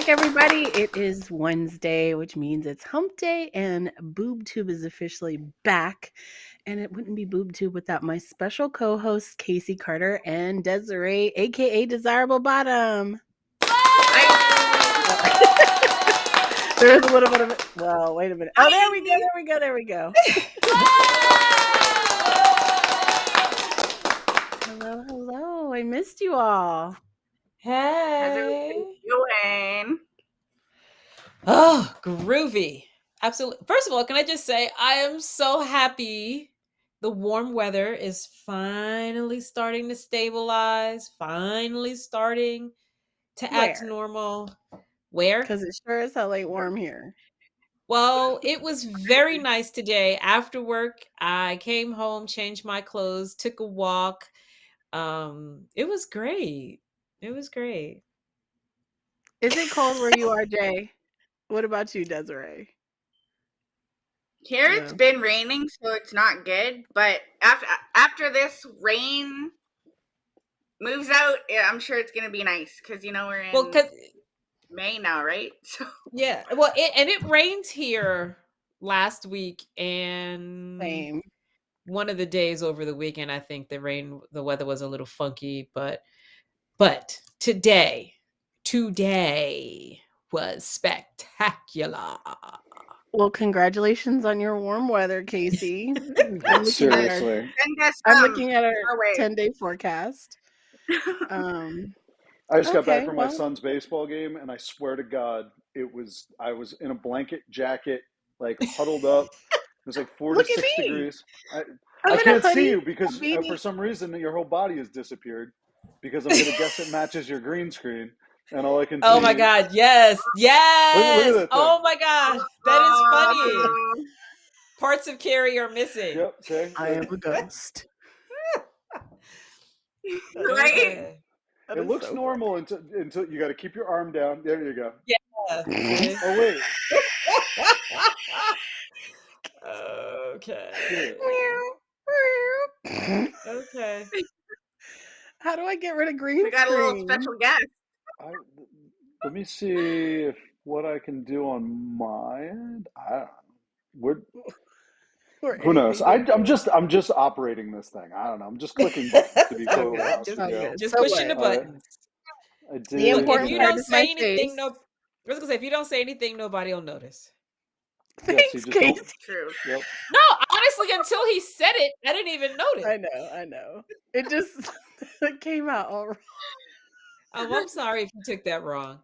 back, everybody. It is Wednesday, which means it's hump day, and BoobTube is officially back. And it wouldn't be BoobTube without my special co-hosts, Casey Carter and Desiree, aka Desirable Bottom. There's a little bit of it. Well, wait a minute. Oh, there we go. Hello. I missed you all. Hey. How's everybody doing? Oh, groovy. Absolutely. First of all, can I just say I am so happy the warm weather is finally starting to stabilize, finally starting to act normal. Where? Because it sure is hell ain't warm here. Well, it was very nice today. After work, I came home, changed my clothes, took a walk. It was great. Is it cold where you are, Jay? What about you, Desiree? Here it's been raining, so it's not good. But after this rain moves out, I'm sure it's gonna be nice because we're in May now, right? So yeah. Well, it rained here last week and Same. One of the days over the weekend. I think the weather was a little funky, but today was spectacular. Well, congratulations on your warm weather, Casey. Seriously. I'm looking at our 10-day forecast. I just got back from my son's baseball game, and I swear to God, I was in a blanket jacket, like huddled up. It was like 46 degrees. I can't see you because for some reason your whole body has disappeared. Because I'm gonna guess it matches your green screen, and all I can see. Oh my God! Yes. Look at that oh my God, that is funny. Parts of Kari are missing. Yep. See? I am a ghost. Right. It looks normal until you got to keep your arm down. There you go. Yeah. Oh wait. Okay. Okay. How do I get rid of green? We got a little special guest. Let me see what I can do on my end. I don't know. Who knows? I'm just operating this thing. I don't know. I'm just clicking buttons to be totally honest. Just pushing the buttons. I did. If you don't say anything, I was gonna say, if you don't say anything, nobody will notice. Thanks, Kate. True. Yep. No, honestly, until he said it, I didn't even notice. I know. It just it came out all wrong. I'm sorry if you took that wrong.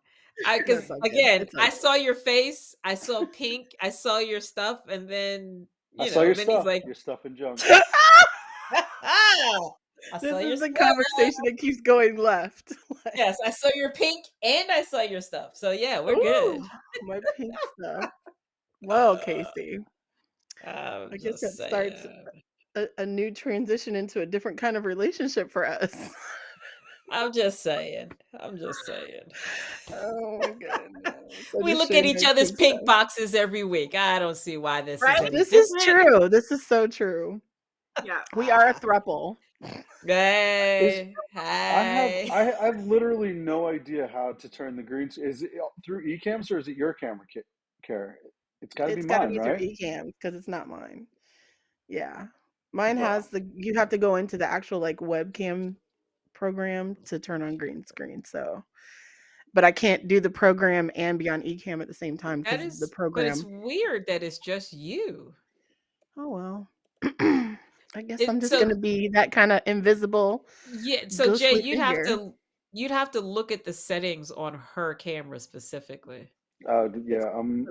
Because again, I saw your face, I saw pink, I saw your stuff, and then I saw your then stuff. He's like, your stuff and junk. This is the conversation that keeps going left. Yes, I saw your pink and I saw your stuff. So yeah, we're good. My pink stuff. Whoa, Casey. I guess that starts a new transition into a different kind of relationship for us. I'm just saying. Oh my goodness. We look at each other's pink boxes every week. I don't see why this is This is true. This is so true. Yeah. We are a throuple. Hey. I have literally no idea how to turn the green. Is it through eCams or is it your camera, Kara? It's got to be mine, right? Through eCams because it's not mine. Yeah, mine has you have to go into the actual webcam program to turn on green screen. So, but I can't do the program and be on eCam at the same time because the program. But it's weird that it's just you. Oh well. I guess I'm just gonna be that kind of invisible. Yeah. So Jay, you'd have to look at the settings on her camera specifically. Yeah, I'm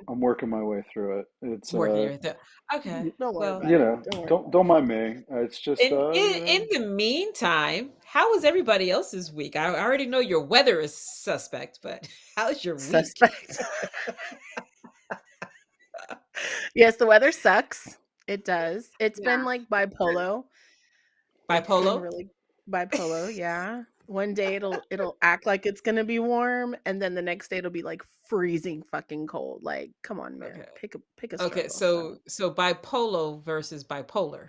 working my way through it. It's working through. Okay. Don't mind me. It's just in the meantime, how was everybody else's week? I already know your weather is suspect, but how's your week? Yes, the weather sucks. It does. It's been like bipolar. Really bipolar, yeah. One day it'll act like it's gonna be warm, and then the next day it'll be like freezing fucking cold. Like, come on, man. Pick a struggle. Okay, so bipolar versus bipolar.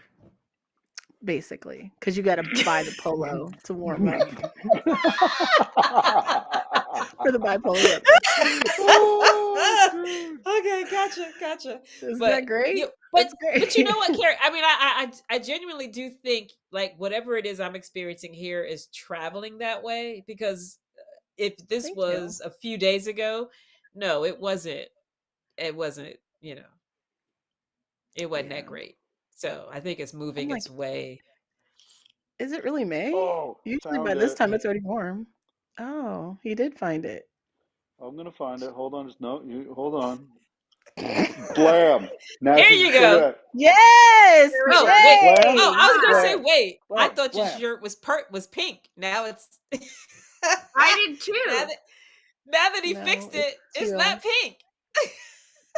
Basically, because you got to buy the polo to warm up. For the bipolar weather. Oh, Okay, gotcha. Isn't that But great? but That's great. but you know what, Kari? I mean, I genuinely do think like whatever it is I'm experiencing here is traveling that way because if this Thank you. was a few days ago, no, it wasn't. It wasn't. It wasn't that great. So I think it's I'm moving like, its way. is it really May? oh, Usually by found this it. time it's already warm. Oh, he did find it. I'm gonna find it. Hold on, you hold on. Blam! There Naturally you go. silhouette. Yes! There we Oh go. wait. Blam, Oh, I was gonna say blam, wait. I blam, thought your blam. shirt was pink. Now it's. I did now too. that now that he No, fixed it's it, it's teal. not pink.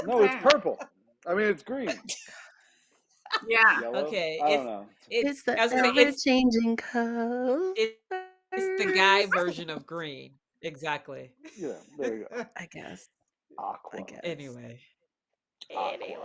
No, it's Okay. purple. I mean, it's green. Yeah. Yellow. Okay, I don't know. It's the I was gonna say ever-changing color. it's the guy version of green. Exactly. Yeah, there you go. I guess. Aqua. Anyway. Aqua.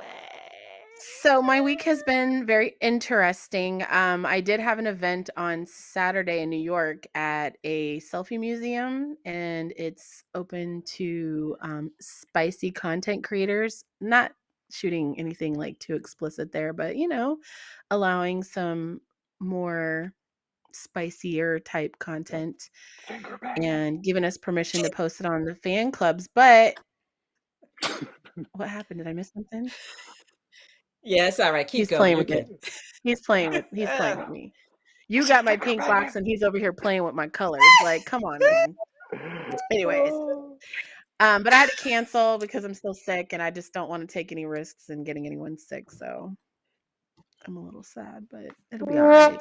So my week has been very interesting. I did have an event on Saturday in New York at a selfie museum, and it's open to spicy content creators. Not shooting anything like too explicit there, but allowing some more spicier type content Finger bang. and giving us permission to post it on the fan clubs. But what happened? Did I miss something? Yeah, it's all right. Keep He's going. playing You're with good. it. He's playing with me. You I said got my finger pink banging. box and he's over here playing with my colors. Like, come on, man. Anyways, but I had to cancel because I'm still sick and I just don't want to take any risks in getting anyone sick. So I'm a little sad, but it'll be all right.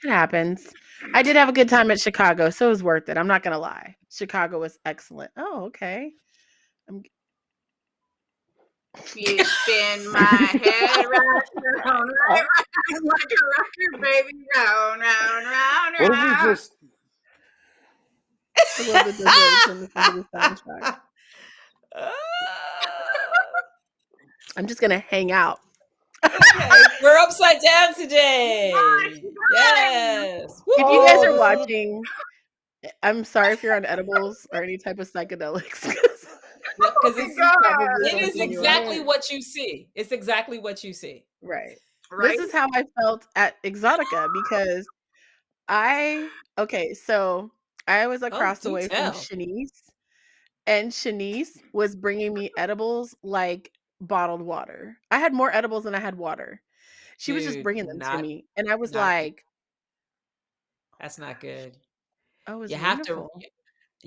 It happens. I did have a good time at Chicago, so it was worth it. I'm not gonna lie. Chicago was excellent. Oh, okay. You spin my head round, like a record, baby, round. What if we just? I love that Desiree turned this into the soundtrack. I'm just gonna hang out. Okay, we're upside down today. Yes. If you guys are this watching, I'm sorry if you're on edibles or any type of psychedelics. Because it is something you exactly want. what you see. It's exactly what you see. Right. Right? This is how I felt at Exotica because so I was across the do way from tell. Shanice, and Shanice was bringing me edibles like bottled water. I had more edibles than I had water. She was just bringing them to me, and I was like, "That's not good." "Oh, it's You wonderful."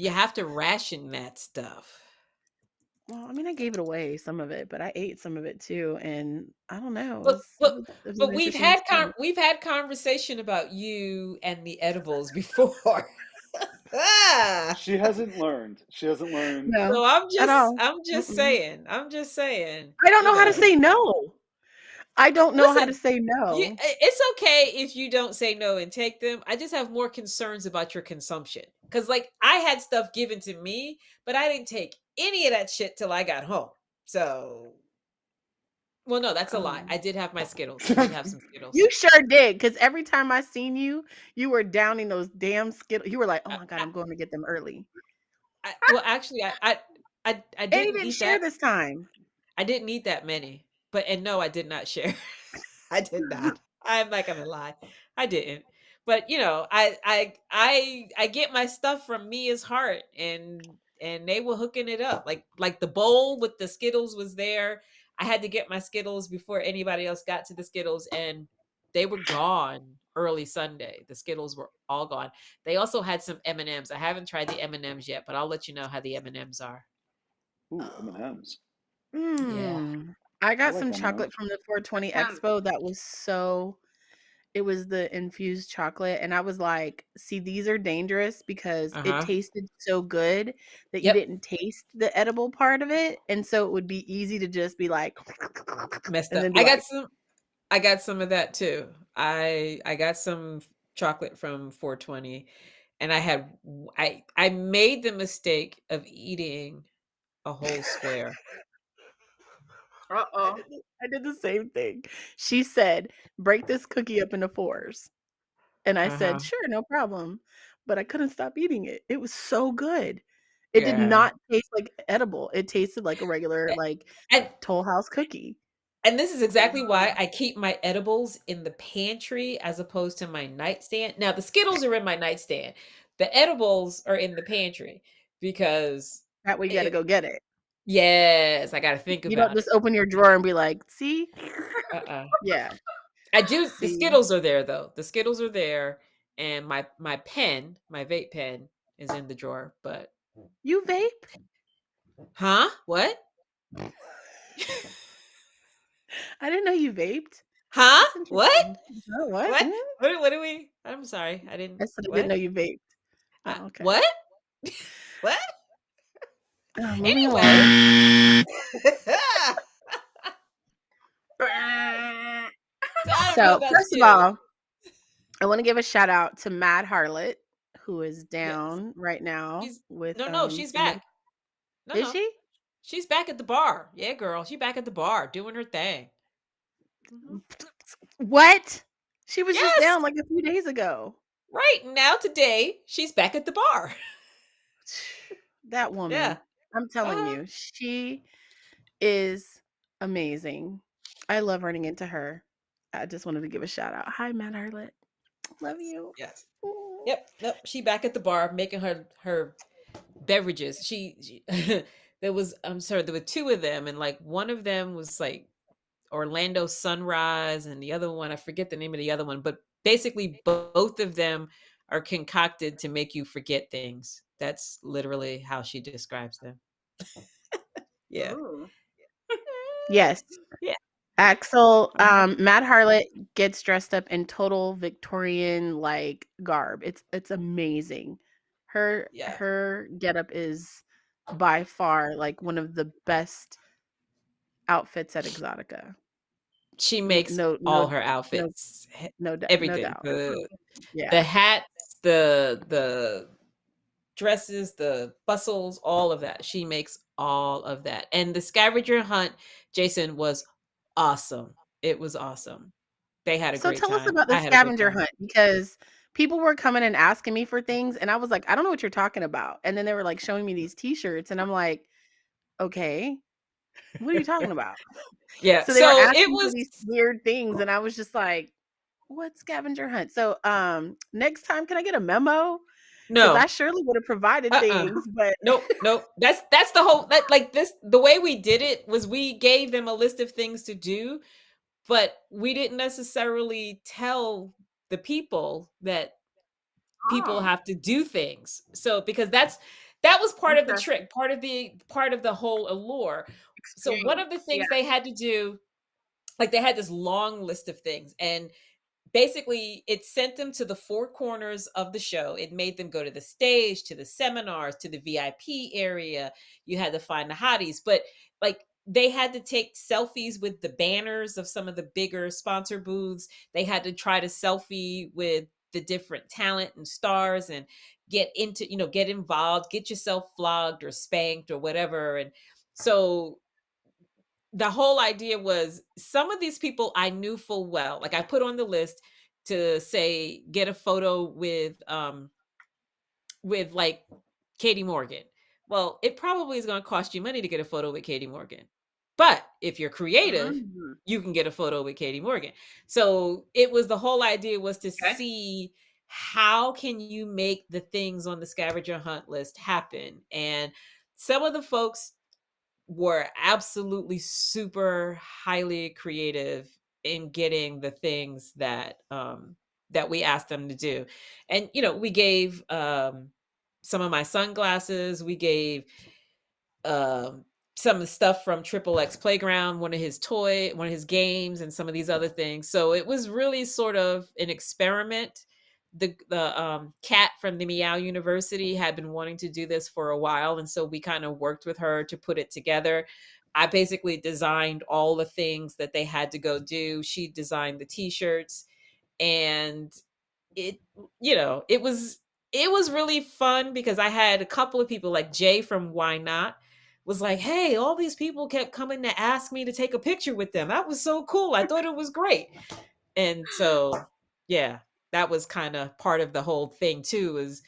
have to ration that stuff. Well, I mean, I gave it away, some of it, but I ate some of it too, and I don't know. But It was an we've interesting had experience. we've had conversation about you and the edibles before. She hasn't learned. No, So at all. I'm just saying. I don't know how to say no. I don't know how to say no. It's okay if you don't say no and take them. I just have more concerns about your consumption. Because, like, I had stuff given to me, but I didn't take any of that shit till I got home. So, well, no, that's a lie. I did have my Skittles. I did have some Skittles. You sure did, because every time I seen you, you were downing those damn Skittles. You were like, "Oh my god, I'm going to get them early." Well, actually, I didn't eat share that. this time. I didn't eat that many. And no, I did not share. I did not. I'm not gonna lie. I didn't. But I get my stuff from Mia's Heart and they were hooking it up. Like the bowl with the Skittles was there. I had to get my Skittles before anybody else got to the Skittles, and they were gone early Sunday. The Skittles were all gone. They also had some M&Ms. I haven't tried the M&Ms yet, but I'll let you know how the M&Ms are. Ooh, M&Ms. Yeah. I got like some M&Ms. chocolate from the 420 Sounds- Expo that was it was the infused chocolate, and I was like, "See, these are dangerous because it tasted so good that you didn't taste the edible part of it, and so it would be easy to just be like Messed and up. then be like, I got some of that too. I got some chocolate from 420, and I made the mistake of eating a whole square. Uh-oh. I did the same thing. She said, "Break this cookie up into 4s." And I said, "Sure, no problem." but I couldn't stop eating it. It was so good. It did not taste like edible. It tasted like a regular, like, Toll House cookie. And this is exactly why I keep my edibles in the pantry as opposed to my nightstand. Now, the Skittles are in my nightstand. The edibles are in the pantry because that way you got to go get it. Yes, I got to think about it. You don't just open your drawer and be like, see? Yeah. I do. See? The Skittles are there, though. The Skittles are there. And my pen, my vape pen, is in the drawer. But you vape? Huh? What? I didn't know you vaped. Huh? What? Oh, what? What? What do we? I'm sorry. I didn't. I said I didn't know you vaped. Oh, okay. What? What? Anyway. So, first of all, I want to give a shout out to Mad Harlot, who is down right now with. No, she's back. No, is she? She's back at the bar. Yeah, girl. She's back at the bar doing her thing. What? She was just down like a few days ago. Right. Now today, she's back at the bar. That woman. Yeah. I'm telling you, she is amazing. I love running into her. I just wanted to give a shout out. Hi, Mad Harlot. Love you. Yes. Yep. Nope. She back at the bar making her beverages. She there was, I'm sorry, there were two of them, and like one of them was like Orlando Sunrise, and the other one, I forget the name of the other one, but basically both of them are concocted to make you forget things. That's literally how she describes them. Yeah. Yes. Yeah. Axel, Mad Harlot gets dressed up in total Victorian like garb. It's amazing. Her getup is by far like one of the best outfits at Exxxotica. She makes all her outfits. No doubt. Everything. No doubt. The hats, the dresses, the bustles, all of that. She makes all of that. And the scavenger hunt, Jason, was awesome. It was awesome. They had a great time. So tell us about the scavenger hunt, because people were coming and asking me for things, and I was like, I don't know what you're talking about. And then they were like showing me these t-shirts, and I'm like, okay, what are you talking about? Yeah. So they were asking for these weird things, and I was just like, what scavenger hunt? So next time, can I get a memo? No, I surely would have provided things, but nope. That's the whole the way we did it was we gave them a list of things to do, but we didn't necessarily tell the people that people have to do things. So because that was part of the trick, part of the whole allure. So one of the things they had to do, like they had this long list of things, and basically it sent them to the four corners of the show. It made them go to the stage, to the seminars, to the VIP area. You had to find the hotties, but like they had to take selfies with the banners of some of the bigger sponsor booths. They had to try to selfie with the different talent and stars and get involved, get yourself flogged or spanked or whatever. And so the whole idea was some of these people I knew full well. Like I put on the list to say, get a photo with like Katie Morgan. Well, it probably is going to cost you money to get a photo with Katie Morgan. But if you're creative, you can get a photo with Katie Morgan. So it was, the whole idea was to see how can you make the things on the scavenger hunt list happen. And some of the folks were absolutely super highly creative in getting the things that we asked them to do. And we gave some of my sunglasses, we gave some of the stuff from XXX Playground, one of his games, and some of these other things. So it was really sort of an experiment. The cat from the Meow University had been wanting to do this for a while, and so we kind of worked with her to put it together. I basically designed all the things that they had to go do. She designed the t-shirts, and it was really fun because I had a couple of people, like Jay from Why Not was like, hey, all these people kept coming to ask me to take a picture with them. That was so cool. I thought it was great. And so, yeah. that was kind of part of the whole thing too, is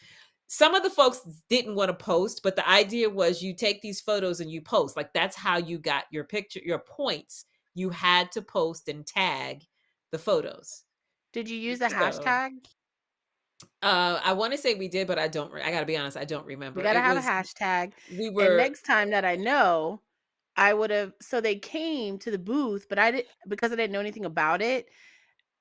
some of the folks didn't want to post, but the idea was you take these photos and you post. Like that's how you got your picture, your points. You had to post and tag the photos. Did you use a hashtag? I want to say we did, but I gotta be honest, I don't remember. We gotta have a hashtag. We And were next time that I know, I would have. So they came to the booth, but I didn't, because I didn't know anything about it,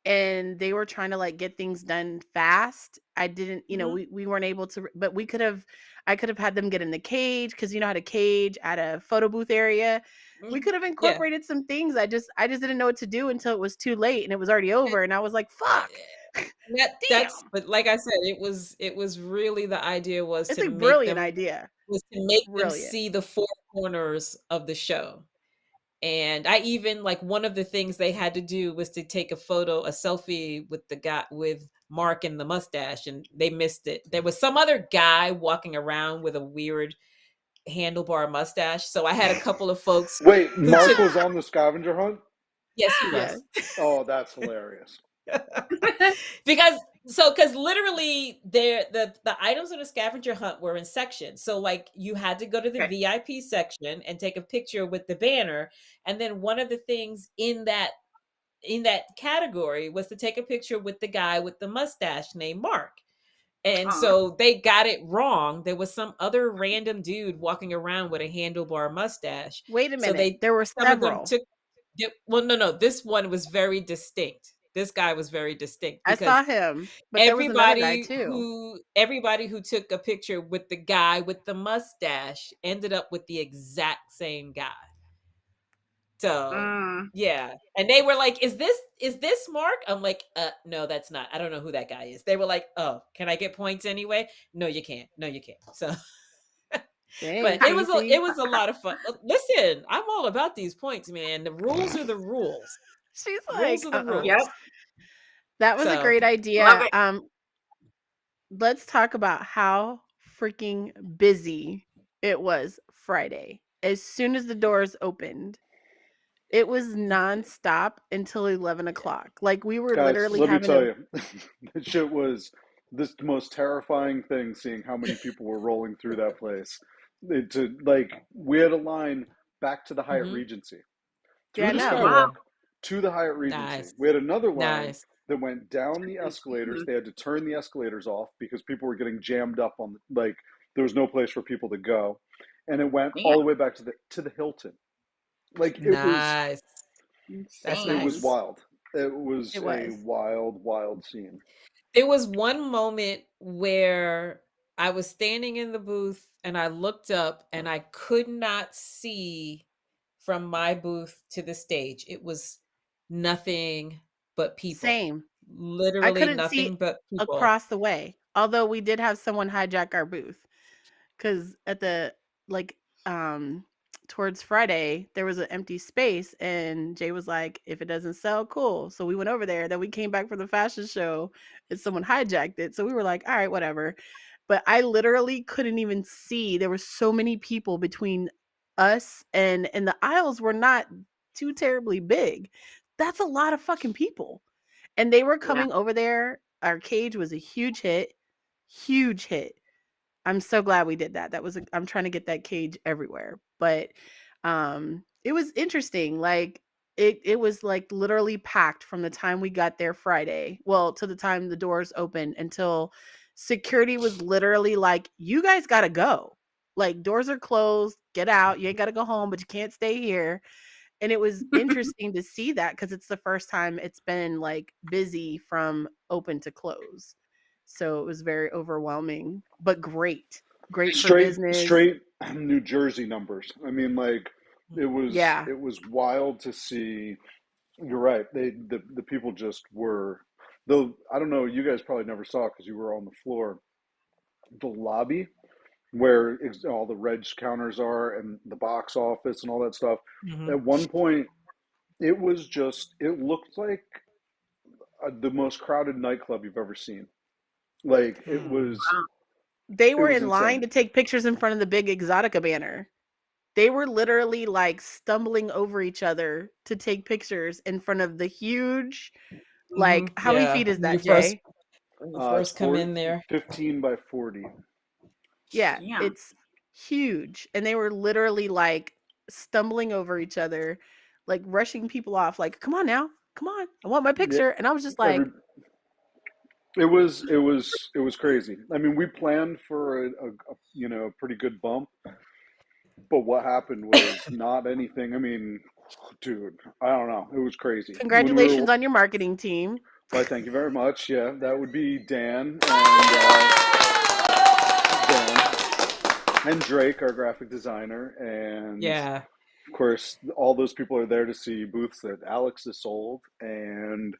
and they were trying to like get things done fast. I didn't, we weren't able to, but I could have had them get in the cage, because you know how to cage at a photo booth area. We could have incorporated some things. I just didn't know what to do until it was too late and it was already over, and I was like, fuck. That's but like I said, it was really the idea was it's to a make brilliant them idea. was to make them Brilliant. see the four corners of the show. And I even like one of the things they had to do was to take a selfie with the guy with Mark and the mustache, and they missed it. There was some other guy walking around with a weird handlebar mustache. So I had a couple of folks. Wait, Mark was on the scavenger hunt? Yes, he was. Oh, that's hilarious. because literally the items on the scavenger hunt were in sections. So like you had to go to the VIP section and take a picture with the banner. And then one of the things in that category was to take a picture with the guy with the mustache named Mark. And so they got it wrong. There was some other random dude walking around with a handlebar mustache. Wait a minute. So there were several. No. This one was very distinct. This guy was very distinct. I saw him, but there was another guy too. Everybody who took a picture with the guy with the mustache ended up with the exact same guy. So yeah, and they were like, "Is this Mark?" I'm like, "No, that's not. I don't know who that guy is." They were like, "Oh, can I get points anyway?" No, you can't. So. Dang, but it was a lot of fun. Listen, I'm all about these points, man. The rules are the rules. She's rules like, are the rules. Yep. That was a great idea. Let's talk about how freaking busy it was Friday. As soon as the doors opened, it was nonstop until 11 o'clock. Like we were literally let me tell you, that shit was the most terrifying thing, seeing how many people were rolling through that place. We had a line back to the Hyatt Regency. Through the skywalk to the Hyatt Regency. Nice. We had another line that went down the escalators. They had to turn the escalators off because people were getting jammed up on there was no place for people to go. And it went all the way back to the Hilton. Like it was That's it was wild. It was a wild scene. There was one moment where I was standing in the booth and I looked up and I could not see from my booth to the stage. It was nothing but people. Same. Literally I couldn't nothing see but people across the way. Although we did have someone hijack our booth, because at the towards Friday there was an empty space, and Jay was like, "If it doesn't sell, cool." So we went over there. Then we came back from the fashion show, and someone hijacked it. So we were like, "All right, whatever." But I literally couldn't even see. There were so many people between us, and the aisles were not too terribly big. That's a lot of fucking people. And they were coming over there. Our cage was a huge hit. Huge hit. I'm so glad we did that. I'm trying to get that cage everywhere. But it was interesting. Like it was like literally packed from the time we got there Friday. Well, to the time the doors opened, until security was literally like, "You guys got to go. Like, doors are closed. Get out. You ain't got to go home, but you can't stay here." And it was interesting to see that, because it's the first time it's been like busy from open to close. So it was very overwhelming, but great for business. Straight New Jersey numbers. I mean, like it was wild to see. You're right. The people just were. Though I don't know, you guys probably never saw it because you were on the floor. The lobby, where all the reg counters are and the box office and all that stuff. At one point, it looked like the most crowded nightclub you've ever seen. Like it was. They were in line to take pictures in front of the big EXXXOTICA banner. They were literally like stumbling over each other to take pictures in front of the huge, like, how many feet is that, Jay? when you first come in there. 15 by 40. Yeah, it's huge. And they were literally like stumbling over each other, like rushing people off, like, come on now, come on, I want my picture. And I was just like, it was crazy. I mean, we planned for a pretty good bump, but what happened was not anything. I mean, dude, I don't know. It was crazy. Congratulations on your marketing team. Why, thank you very much. Yeah, that would be Dan and Drake, our graphic designer, and of course, all those people are there to see booths that Alex has sold. And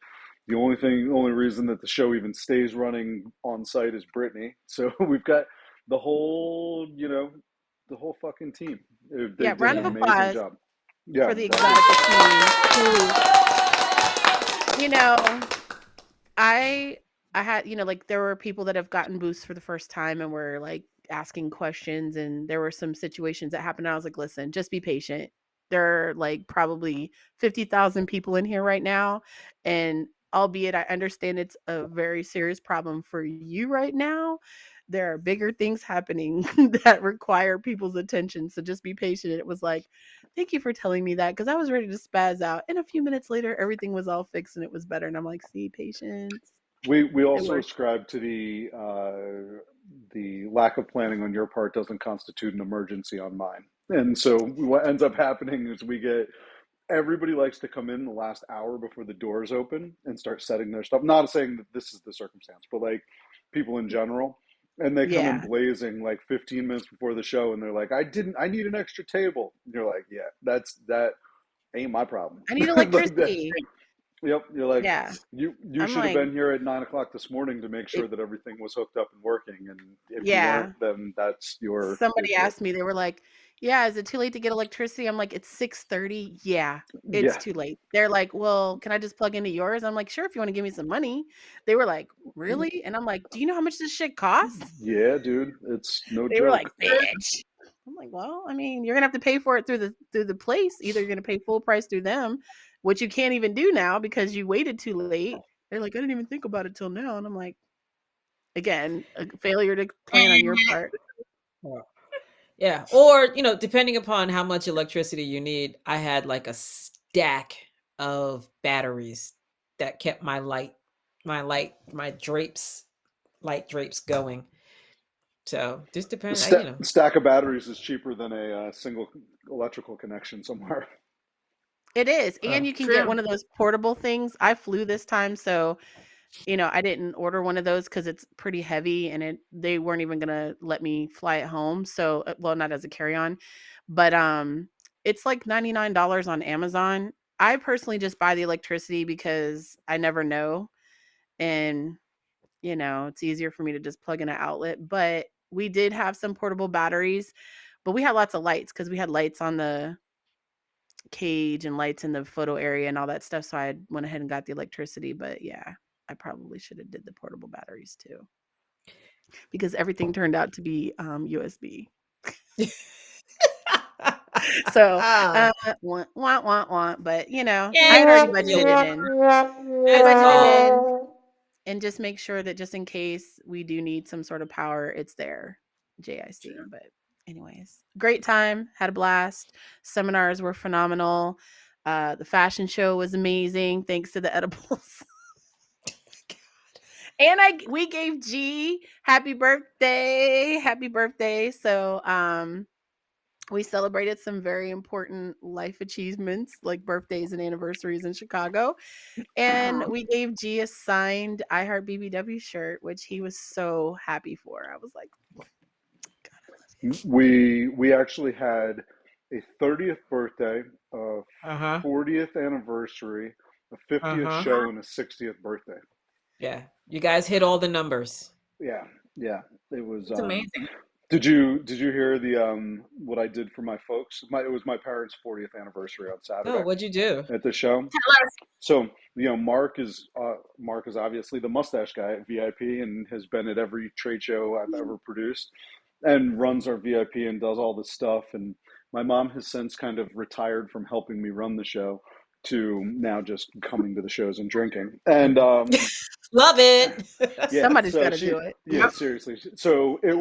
the only reason that the show even stays running on site is Brittany. So we've got the whole fucking team. They did round an of amazing applause job. for the EXXXOTICA team. Who, I had, like there were people that have gotten booths for the first time and were like asking questions, and there were some situations that happened. I was like, listen, just be patient. There are like probably 50,000 people in here right now, and albeit I understand it's a very serious problem for you right now, there are bigger things happening that require people's attention. So just be patient. It was like, thank you for telling me that, because I was ready to spaz out. And a few minutes later, everything was all fixed and it was better. And I'm like, see, patience. We also ascribe to the lack of planning on your part doesn't constitute an emergency on mine. And so what ends up happening is everybody likes to come in the last hour before the doors open and start setting their stuff. Not saying that this is the circumstance, but like people in general. And they come in blazing like 15 minutes before the show, and they're like, I need an extra table. And you're like, yeah, that ain't my problem. I need electricity. Yep. You're like, you should have been here at 9 o'clock this morning to make sure that everything was hooked up and working. And if you weren't, then that's your Somebody asked me, they were like, yeah, is it too late to get electricity? I'm like, it's 6:30. Yeah, it's too late. They're like, well, can I just plug into yours? I'm like, sure, if you want to give me some money. They were like, really? And I'm like, do you know how much this shit costs? Yeah, dude. It's no joke. They were like, bitch. I'm like, well, I mean, you're gonna have to pay for it through the place. Either you're gonna pay full price through them, which you can't even do now because you waited too late. They're like, I didn't even think about it till now. And I'm like, again, a failure to plan on your part. Yeah. Or, depending upon how much electricity you need, I had like a stack of batteries that kept my light drapes going. So just depends. Stack of batteries is cheaper than a single electrical connection somewhere. It is. And you can get one of those portable things. I flew this time, so I didn't order one of those because it's pretty heavy, and they weren't even gonna let me fly it home. So, well, not as a carry-on, but it's like $99 on Amazon. I personally just buy the electricity because I never know, and it's easier for me to just plug in an outlet. But we did have some portable batteries, but we had lots of lights because we had lights on the cage and lights in the photo area and all that stuff. So I went ahead and got the electricity. But yeah, I probably should have did the portable batteries too, because everything turned out to be USB. So want, but I had already budgeted it in. And just make sure that just in case we do need some sort of power, it's there. JIC. Sure. But anyways, great time, had a blast. Seminars were phenomenal. The fashion show was amazing thanks to the edibles. And we gave G happy birthday. So we celebrated some very important life achievements like birthdays and anniversaries in Chicago. And we gave G a signed I Heart BBW shirt, which he was so happy for. I was like, God, I love you. We actually had a 30th birthday, a 40th anniversary, a 50th show, and a 60th birthday. Yeah. You guys hit all the numbers. Yeah. It was amazing. Did you hear the what I did for my folks? It was my parents' 40th anniversary on Saturday. Oh, what'd you do at the show? Tell us. So Mark is obviously the mustache guy at VIP and has been at every trade show I've ever produced, and runs our VIP and does all this stuff. And my mom has since kind of retired from helping me run the show to now just coming to the shows and drinking. And Love it. Yeah, Somebody's so got to do it. yeah, seriously. So it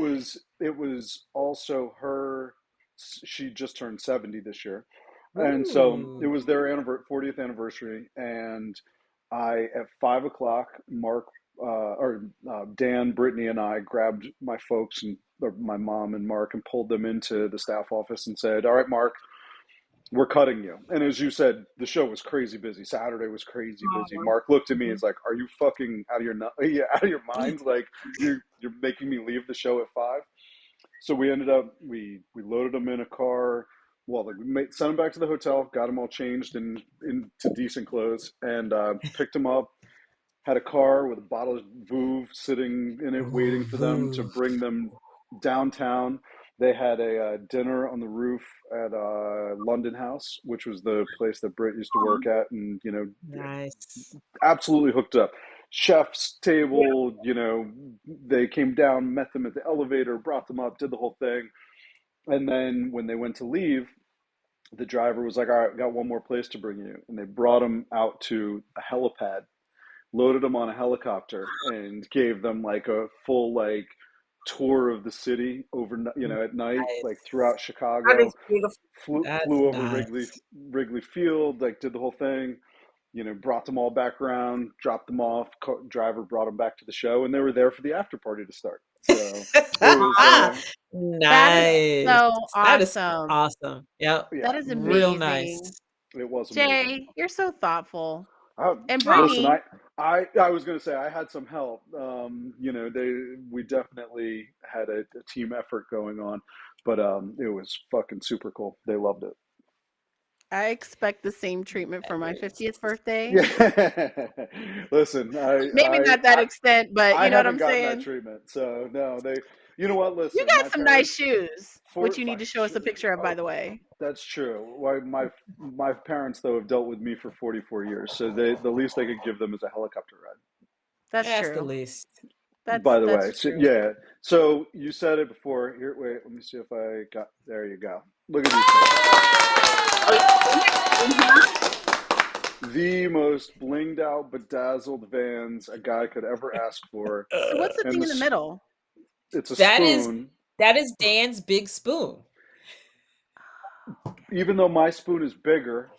was also her. She just turned 70 this year, and so it Ooh. was their 40th anniversary. And at 5 o'clock, Dan, Brittany, and I grabbed my folks and or my mom and Mark and pulled them into the staff office and said, "All right, Mark, we're cutting you." And as you said, the show was crazy busy. Saturday was crazy busy. Mark looked at me and is like, "Are you fucking out of your out of your minds? Like you're making me leave the show at 5?" So we ended up we loaded them in a car. Well, like sent them back to the hotel, got them all changed and into decent clothes, and picked them up. Had a car with a bottle of Boob sitting in it, waiting for them to bring them downtown. They had a dinner on the roof at London House, which was the place that Britt used to work at, and Nice. absolutely hooked up. Chef's table, they came down, met them at the elevator, brought them up, did the whole thing, and then when they went to leave, the driver was like, "All right, we got one more place to bring you," and they brought them out to a helipad, loaded them on a helicopter, and gave them like a full like tour of the city overnight, at night, like throughout That Chicago. is beautiful. That's Flew over nice. Wrigley Field, like did the whole thing. Brought them all back around, dropped them off. Driver brought them back to the show, and they were there for the after party to start. So it was, That is Nice. so That is awesome. awesome. Yep. yeah, That is Real amazing. nice. it was amazing. Jay, you're so thoughtful. And Listen, Brittany, I was going to say I had some help. We definitely had a team effort going on, but it was fucking super cool. They loved it. I expect the same treatment for my 50th birthday. Yeah. Listen, Maybe not that extent, but I you know what haven't I'm gotten that saying? treatment. So no, you know what? You Listen, my got some nice parents, shoes, which you need to show us a picture of, by the way. That's true. Why my parents though have dealt with me for 44 years, so the least I could give them is a helicopter ride. That's That's the true. least. By the way, That's so, true. yeah. So you said it before. Here, wait. Let me see if I got. There you go. Look at these things. The most blinged out, bedazzled Vans a guy could ever ask for. So what's the thing in the middle? It's a That spoon. That is Dan's big spoon. Even though my spoon is bigger,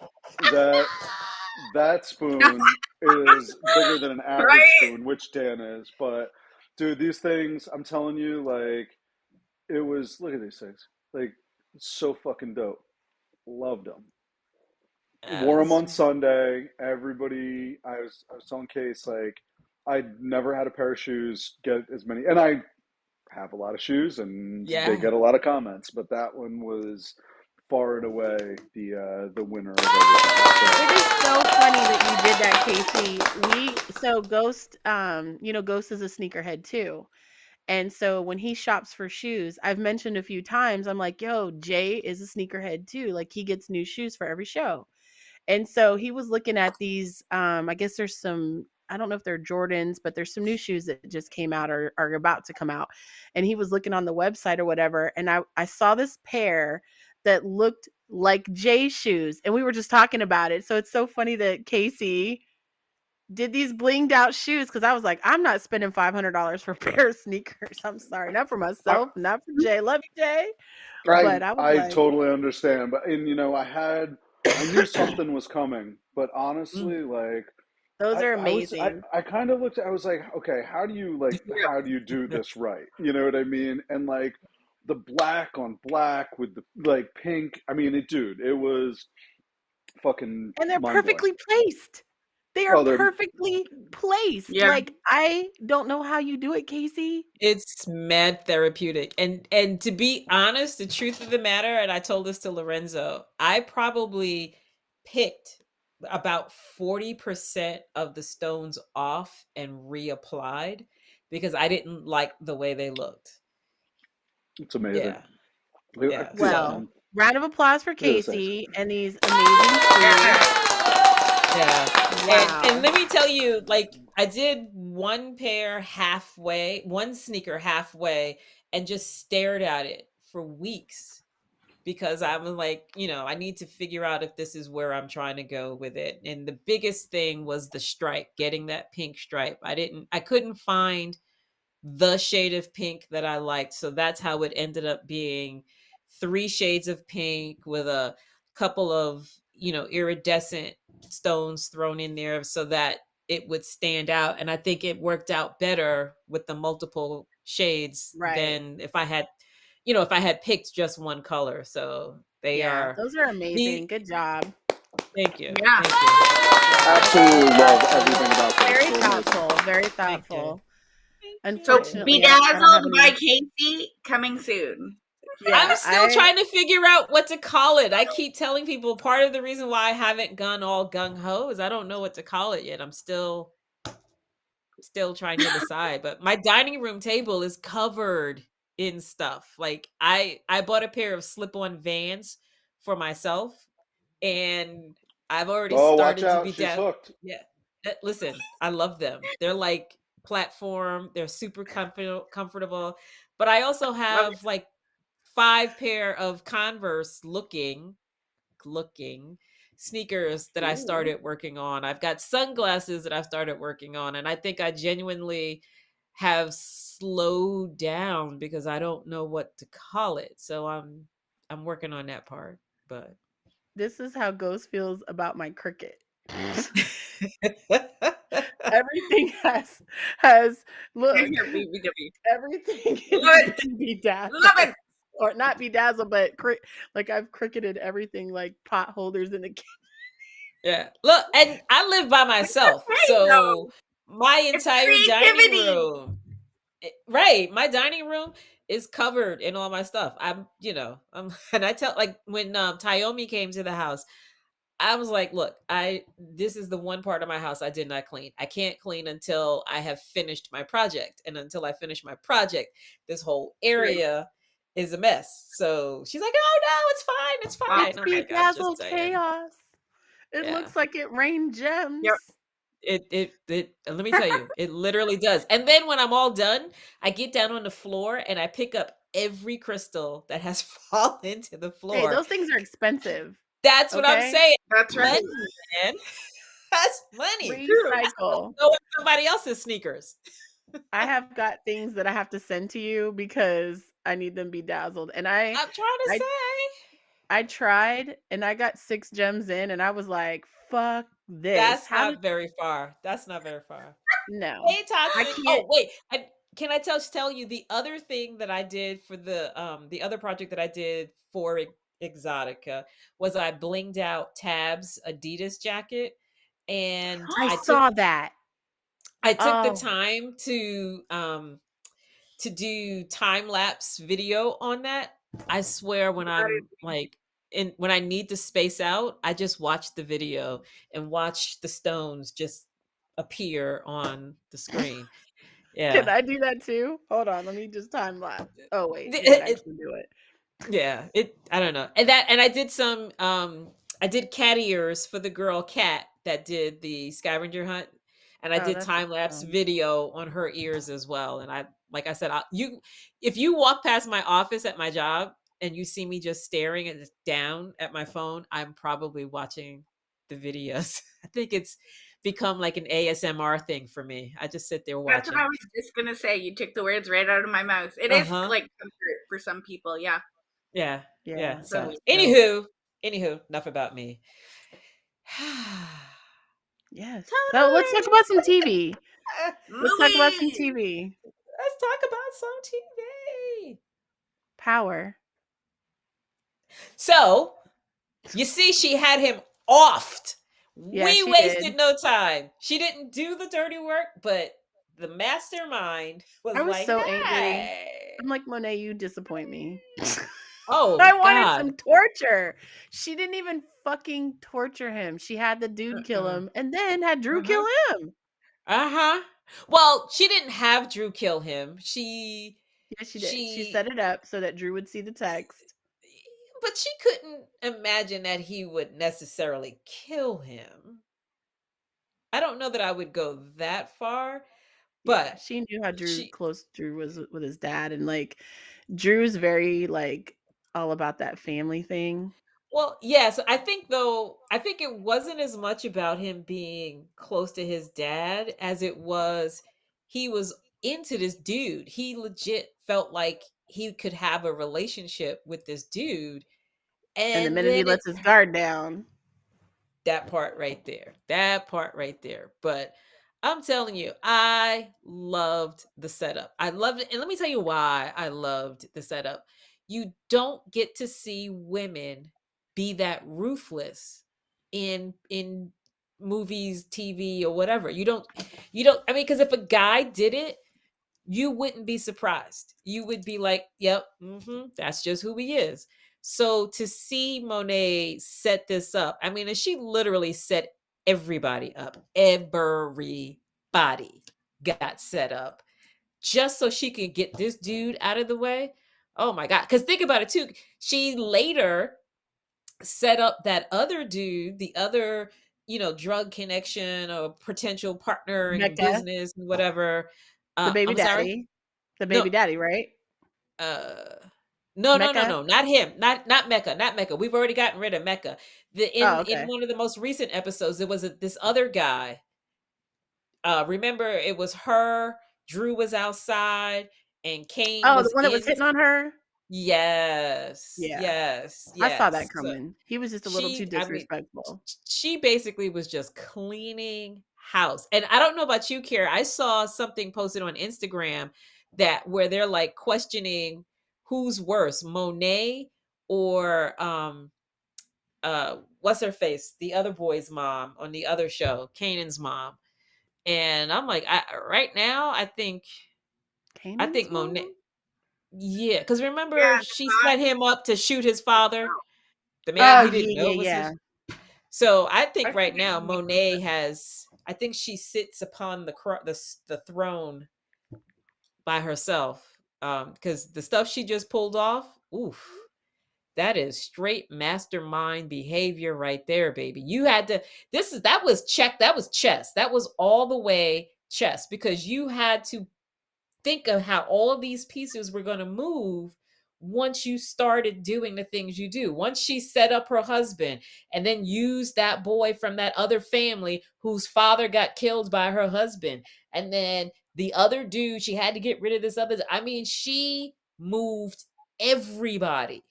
that spoon is bigger than an average spoon, which Dan is. But dude, these things, I'm telling you, like it was. Look at these things, like so fucking dope. Loved them. Wore them on Sunday. Everybody, I was telling Case like I'd never had a pair of shoes get as many, and I have a lot of shoes, and they get a lot of comments, but that one was far and away the winner of everything. It is so funny that you did that, Casey. So Ghost, Ghost is a sneakerhead too. And so when he shops for shoes, I've mentioned a few times, I'm like, yo, Jay is a sneakerhead too. Like he gets new shoes for every show. And so he was looking at these, I guess there's some, I don't know if they're Jordans, but there's some new shoes that just came out or are about to come out. And he was looking on the website or whatever. And I saw this pair that looked like Jay's shoes. And we were just talking about it. So it's so funny that Casey did these blinged out shoes because I was like, I'm not spending $500 for a pair of sneakers. I'm sorry, not for myself, not for Jay. Love you, Jay. But I totally understand. But I knew something was coming. But honestly, like those are amazing. I kind of looked. I was like, okay, how do you do this right? You know what I mean? And like the black on black with the like pink. I mean, it was fucking. And they're perfectly placed. They are perfectly placed. Yeah. Like I don't know how you do it, Casey. It's mad therapeutic. And to be honest, the truth of the matter, and I told this to Lorenzo, I probably picked about 40% of the stones off and reapplied because I didn't like the way they looked. It's amazing. Yeah. Well, round of applause for Casey and these amazing shoes. Yeah. Wow. And let me tell you, like I did one sneaker halfway and just stared at it for weeks. because I'm like, I need to figure out if this is where I'm trying to go with it. And the biggest thing was the stripe, getting that pink stripe. I couldn't find the shade of pink that I liked. So that's how it ended up being 3 shades of pink with a couple of, iridescent stones thrown in there so that it would stand out. And I think it worked out better with the multiple shades than if I had picked just one color. So they are those are amazing. Good job. Thank you. Yeah. Thank you. Absolutely love everything about that. Very thoughtful. Very thoughtful. Unfortunately, so Bedazzled by Casey coming soon. Yeah, I'm still trying to figure out what to call it. I keep telling people part of the reason why I haven't gone all gung-ho is I don't know what to call it yet. I'm still trying to decide. But my dining room table is covered in stuff. Like I bought a pair of slip-on Vans for myself, and I've already started to be She's hooked. Yeah. Listen, I love them. They're like platform. They're super comfortable. But I also have like 5 pair of Converse looking sneakers that I started working on. I've got sunglasses that I've started working on, and I think I genuinely have slowed down because I don't know what to call it. So I'm working on that part. But this is how Ghost feels about my Cricut. Everything has look. Everything is bedazzled. Love it. Or not bedazzled, but like I've cricketed everything, like pot holders in the kitchen. Yeah, look, and I live by myself, so my entire dining room, right? My dining room is covered in all my stuff. And I tell, like, when Tayomi came to the house, I was like, look, this is the one part of my house I did not clean. I can't clean until I have finished my project. And until I finish my project, this whole area is a mess. So she's like, oh no, it's fine. It's fine. It's bedazzled chaos. It looks like it rained gems. Yep. It let me tell you, it literally does. And then when I'm all done, I get down on the floor and I pick up every crystal that has fallen to the floor. Hey, those things are expensive. That's what I'm saying. That's right. Money, man. That's money. Recycle. Go with somebody else's sneakers. I have got things that I have to send to you because I need them bedazzled. And I'm trying to say. I tried and I got 6 gems in and I was like, fuck this. That's not very far. That's not very far. No. Hey, Toxic. Oh, wait. Can I tell you the other thing that I did for the other project that I did for EXXXOTICA was I blinged out Tab's Adidas jacket, and I saw that. I took the time to do time lapse video on that. I swear, when I'm like when I need to space out, I just watch the video and watch the stones just appear on the screen. Yeah. Can I do that too? Hold on, let me just time lapse. Oh wait, you can actually do it. Yeah, I don't know. And I did some I did cat ears for the girl Cat that did the scavenger hunt, and I did time lapse video on her ears as well. And like I said, if you walk past my office at my job and you see me just staring down at my phone, I'm probably watching the videos. I think it's become like an ASMR thing for me. I just sit there watching. That's what I was just gonna say. You took the words right out of my mouth. It is like comfort for some people. Yeah. Yeah. So anywho, enough about me. Yes. So let's talk about some TV. Let's talk about some TV. Let's talk about some TV. Power. So, you see, she had him offed. Yeah, we wasted no time. She didn't do the dirty work, but the mastermind was so angry. I'm like, Monet, you disappoint me. Oh, I wanted some torture. She didn't even fucking torture him. She had the dude kill him and then had Drew kill him. Well, she didn't have Drew kill him. She did. She set it up so that Drew would see the text. But she couldn't imagine that he would necessarily kill him. I don't know that I would go that far, but she knew how close Drew was with his dad, and like Drew's very like all about that family thing. Well, yes, I think it wasn't as much about him being close to his dad as it was he was into this dude. He legit felt like he could have a relationship with this dude. And the And minute he then lets his guard down. that part right there. That part right there. But I'm telling you, I loved the setup. I loved it. And let me tell you why I loved the setup. You don't get to see women be that ruthless in movies, TV, or whatever. You don't I mean, because if a guy did it, you wouldn't be surprised. You would be like, yep, that's just who he is. So to see Monet set this up, I mean, and she literally set everybody up. Everybody got set up just so she could get this dude out of the way. Oh my God. Because think about it too. She later set up that other dude, the other, drug connection or potential partner in Mecca, business and whatever. the baby I'm sorry. daddy. The No, baby daddy, right? no, no, no, Mecca? no, not him, not Mecca, not Mecca. We've already gotten rid of Mecca. Oh, In okay. one of the most recent episodes, there was this other guy. Remember, it was her. Drew was outside, and Kane Oh, the was one that was in. hitting on her? Yes, Yeah. yes, I saw that yes. So coming. He was just a little too I mean, disrespectful. she basically was just cleaning house. And I don't know about you, Kara. I saw something posted on Instagram that where they're like questioning who's worse, Monet or what's her face, the other boy's mom on the other show, Kanan's mom. And I'm like, right now, I Kanan's think Monet. mom? Yeah, because Yeah, remember the she thought. set him up to shoot his father, the man Oh, he yeah, didn't know yeah, was yeah. his. So I I think right forget now the name of Monet it. has. I think she sits upon the throne by herself. Because the stuff she just pulled off, oof, that is straight mastermind behavior right there, baby. You had to. That was check. That was chess. That was all the way chess because you had to think of how all of these pieces were going to move once you started doing the things you do. Once she set up her husband and then used that boy from that other family whose father got killed by her husband. And then the other dude, she had to get rid of this other. I mean, she moved everybody,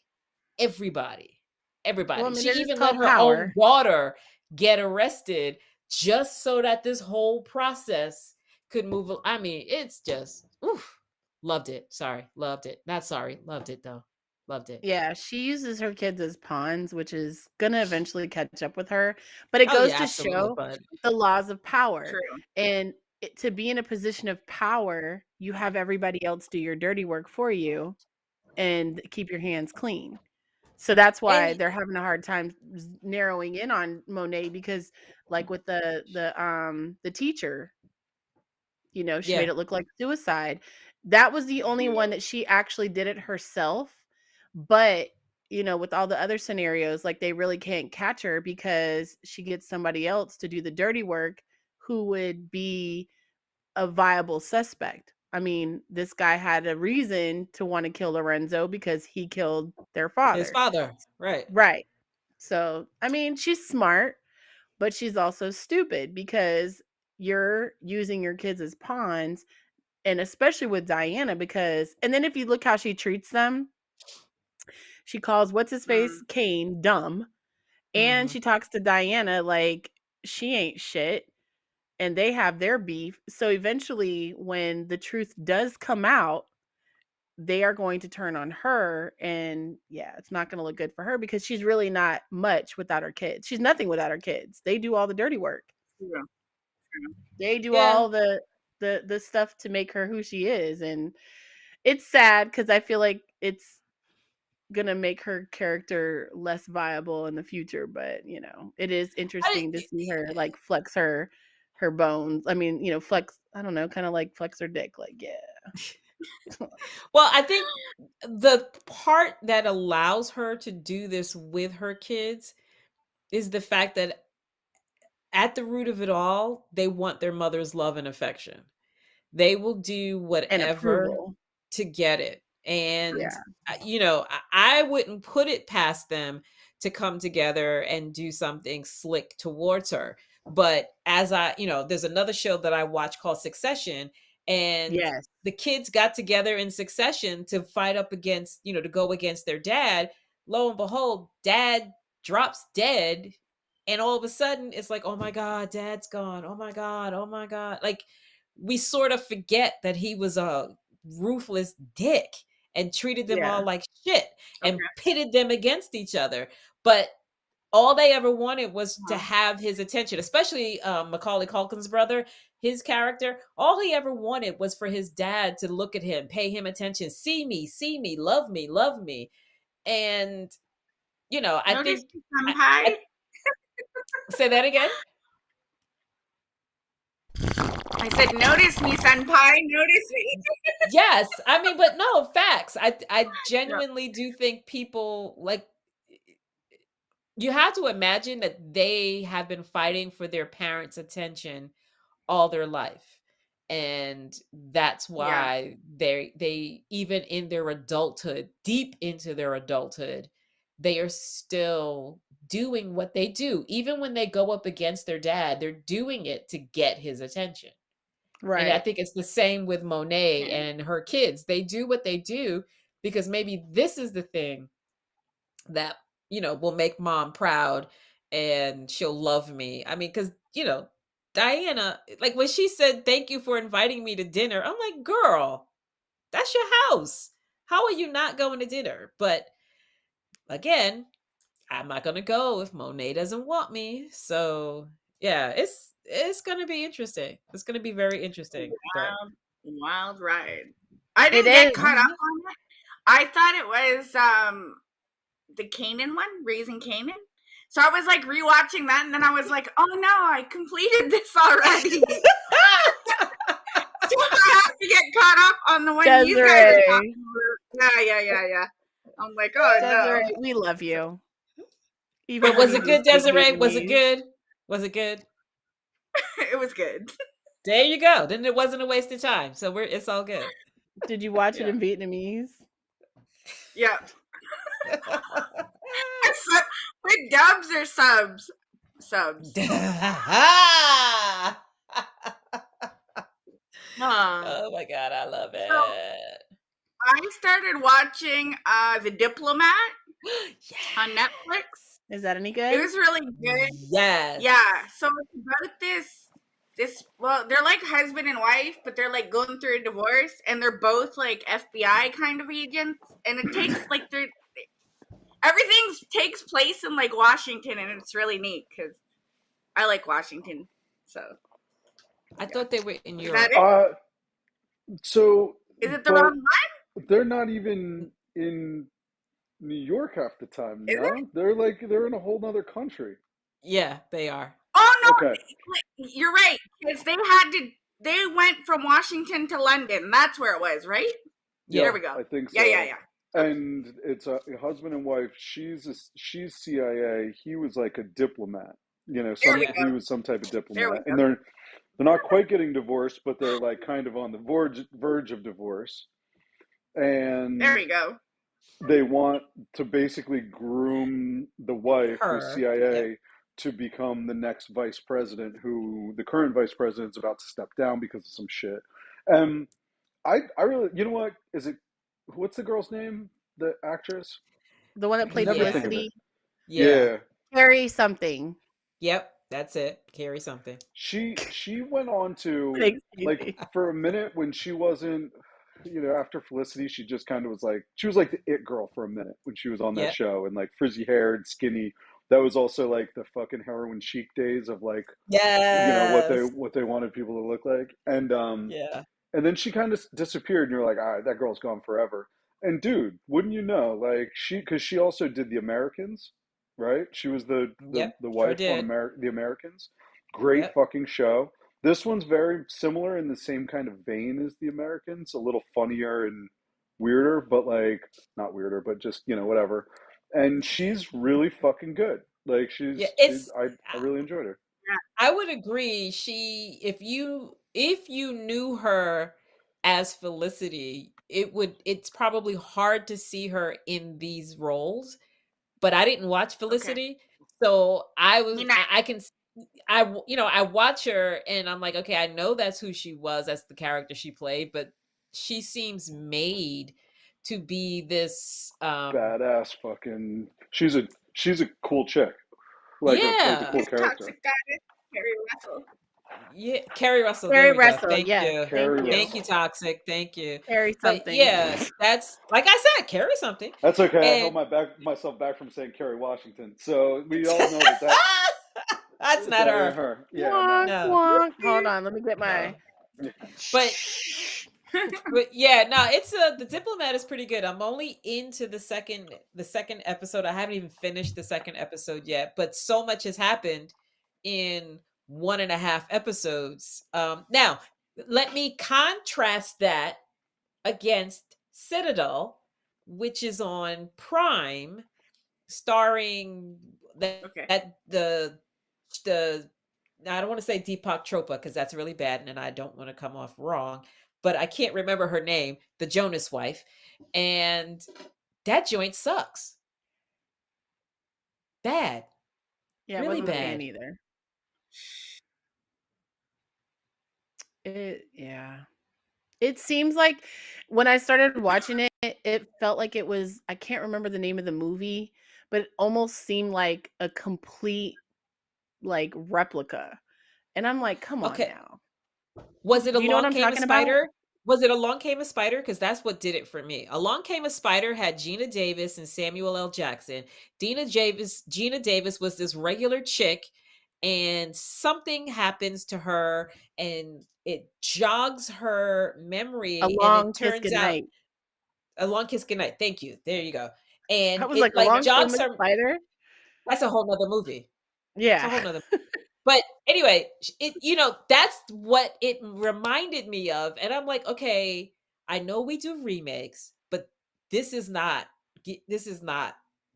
everybody, Well, I everybody. mean, She it is even let called her own power. daughter get arrested just so that this whole process could move. I mean, it's just, oof, loved it. Sorry, loved it. Not sorry, loved it though. Loved it. Yeah, she uses her kids as pawns, which is gonna eventually catch up with her. But it Oh goes yeah, to absolutely. show But the laws of power. True. And to be in a position of power, you have everybody else do your dirty work for you and keep your hands clean. So that's why and they're having a hard time narrowing in on Monet because like with the teacher, she made yeah, it look like suicide. That was the only Yeah. one that she actually did it herself. But, with all the other scenarios, like they really can't catch her because she gets somebody else to do the dirty work who would be a viable suspect. I mean, this guy had a reason to want to kill Lorenzo because he killed their his father. father, right? Right. So, I mean, she's smart, but she's also stupid because you're using your kids as pawns, and especially with Diana because and then if you look how she treats them, she calls what's his face Mm. Kane dumb, and Mm-hmm. she talks to Diana like she ain't shit, and they have their beef. So eventually when the truth does come out, they are going to turn on her, and yeah, it's not going to look good for her because she's really not much without her kids. She's nothing without her kids. They do all the dirty work. True. They do Yeah, all the stuff to make her who she is, and it's sad cuz I feel like it's going to make her character less viable in the future, but it is I, interesting to see her like flex her bones. I mean, flex, I don't know, kind of like flex her dick like, yeah. well, I think the part that allows her to do this with her kids is the fact that at the root of it all, they want their mother's love and affection. They will do And whatever approval. to get it. And you know, I wouldn't put it past them to come together and do something slick towards her. But as I, you know, there's another show that I watch called Succession, and the kids got together in Succession to fight up against, you know, to go against their dad. Lo and behold, dad drops dead, and all of a sudden it's like, oh my god, dad's gone. Oh my god, oh my god. Like, we sort of forget that he was a ruthless dick and treated them all like shit and pitted them against each other. But all they ever wanted was to have his attention, especially Macaulay Culkin's brother, his character. All he ever wanted was for his dad to look at him, pay him attention, see me, love me, love me. And, you know, I Notice think... I say that again? I said, notice me, senpai, notice me. Yes. I mean, but no, facts. I genuinely do think people, like, you have to imagine that they have been fighting for their parents' attention all their life. And that's why they even in their adulthood, deep into their adulthood, they are still doing what they do. Even when they go up against their dad, they're doing it to get his attention. And I think it's the same with Monet and her kids. They do what they do because maybe this is the thing that, you know, will make mom proud and she'll love me. I mean, because, you know, Diana, like when she said, thank you for inviting me to dinner, I'm like, girl, that's your house. How are you not going to dinner? But again, I'm not going to go if Monet doesn't want me. So yeah, it's going to be interesting. It's going to be very interesting. Wild ride. I didn't get caught up on it. I thought it was the Canaan one, Raising Canaan. So I was like rewatching that, and then I was like, oh no, I completed this already. So I have to get caught up on the one you guys are talking about. Yeah. I'm like, oh Desiree, no. we love you. Even was it good, Desiree? Was it good? Was it good? It was good. There you go. Then it wasn't a waste of time. So it's all good. Did you watch it in Vietnamese? Yeah. With dubs or subs? Subs. Oh my god, I love it. So, I started watching The Diplomat on Netflix. Is that any good? It was really good. Yes. Yeah. So it's about this well, they're like husband and wife, but they're like going through a divorce, and they're both like FBI kind of agents, and it takes like everything takes place in like Washington, and it's really neat because I like Washington. So I thought they were in Europe. So is it the wrong one? They're not even in New York half the time. No, they're in a whole other country. Yeah, they are. Oh no, okay. You're right. Because they went from Washington to London. That's where it was, right? Yeah, there we go. I think so. Yeah. And it's a husband and wife. She's CIA. He was like a diplomat. You know, he was some type of diplomat, and they're not quite getting divorced, but they're like kind of on the verge of divorce. And there we go. They want to basically groom the wife, who's CIA, to become the next vice president, who the current vice president is about to step down because of some shit. I really, you know what, what's the girl's name? The actress? The one that played Felicity? Yeah. Kari something. Yep, that's it. Kari something. She went on to, like, for a minute when she wasn't, you know, after Felicity, she just kind of was like, she was like the it girl for a minute when she was on that show, and like frizzy haired, skinny. That was also like the fucking heroin chic days of like, you know, what they wanted people to look like. And and then she kind of disappeared, and you're like, all right, that girl's gone forever. And dude, wouldn't you know, like because she also did The Americans, right? She was the wife on The Americans. Great fucking show. This one's very similar in the same kind of vein as The Americans, a little funnier and weirder, but like not weirder, but just, you know, whatever. And she's really fucking good. Like I really enjoyed her. I would agree. If you knew her as Felicity, it's probably hard to see her in these roles, but I didn't watch Felicity. So I can, I watch her and I'm like, okay, I know that's who she was. That's the character she played, but she seems made to be this, badass fucking. She's a cool chick. Like a yeah. cool This character. toxic goddess, Kari Russell. Yeah, Carrie Russell. There Carrie we go. Russell, Thank yes, you. thank Kari you. Thank you, Russell. Toxic. Thank you. Carrie But something. yeah, that's like I said, carry something. That's okay. I held And myself back from saying Kerry Washington. So we all know that that's not that ain't her. her. Yeah, no. Wonk, No, wonk. Hold on, let me get no. my. But yeah, no, it's the Diplomat is pretty good. I'm only into the second episode. I haven't even finished the second episode yet, but so much has happened in 1.5 episodes. Now let me contrast that against Citadel, which is on Prime, starring the I don't want to say Deepak Chopra because that's really bad and I don't want to come off wrong, but I can't remember her name, the Jonas wife, and that joint sucks. Bad. Yeah, I Really wasn't a fan bad. either. Yeah. It seems like when I started watching it, it felt like it was, I can't remember the name of the movie, but it almost seemed like a complete like replica. And I'm like, come on Okay. now. Was it Do you know what Along I'm Came a talking about? Spider? Was it Along Came a Spider? Because that's what did it for me. Along Came a Spider had Gina Davis and Samuel L. Jackson. Gina Davis was this regular chick, and something happens to her, and it jogs her memory, A and it long kiss turns out goodnight. A Long Kiss Goodnight. Thank you. There you go. I And was it like, like along came jogs a her. spider. That's a whole nother movie. It's a Yeah. whole nother. But anyway, that's what it reminded me of. And I'm like, okay, I know we do remakes, but this is not